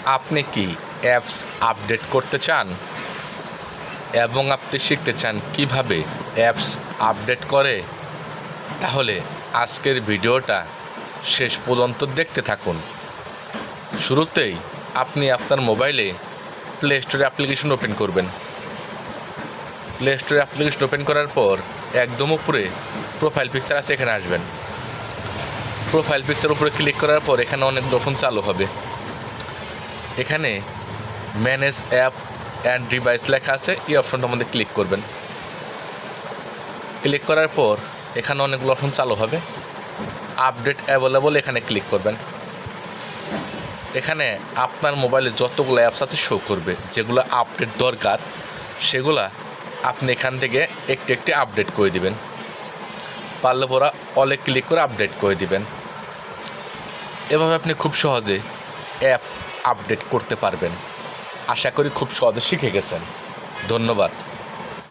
আপনি কি apps update করতে চান এবং আপনি শিখতে চান কিভাবে অ্যাপস আপডেট করে? তাহলে আজকের ভিডিওটা শেষ পর্যন্ত দেখতে থাকুন। শুরুতেই আপনি আপনার মোবাইলে প্লে স্টোরে অ্যাপ্লিকেশন ওপেন করবেন। প্লে স্টোরে অ্যাপ্লিকেশন ওপেন করার পর একদম উপরে প্রোফাইল পিকচার আছে, এখানে আসবেন। প্রোফাইল পিকচার উপরে ক্লিক করার পর এখানে অনেক অপশন চালু হবে। এখানে ম্যানেজ অ্যাপ অ্যান্ড ডিভাইস লেখা আছে, এই অপশনটার মধ্যে ক্লিক করবেন। ক্লিক করার পর এখানে অনেকগুলো অপশন চালু হবে। আপডেট অ্যাভেলেবল এখানে ক্লিক করবেন। এখানে আপনার মোবাইলে যতগুলো অ্যাপস আছে শো করবে, যেগুলো আপডেট দরকার সেগুলা আপনি এখান থেকে একটি একটি আপডেট করে দিবেন। পারলে পরা অলে ক্লিক করে আপডেট করে দিবেন। এভাবে আপনি খুব সহজে অ্যাপ আপডেট করতে পারবেন। আশা করি খুব সহজে শিখে গেছেন। ধন্যবাদ।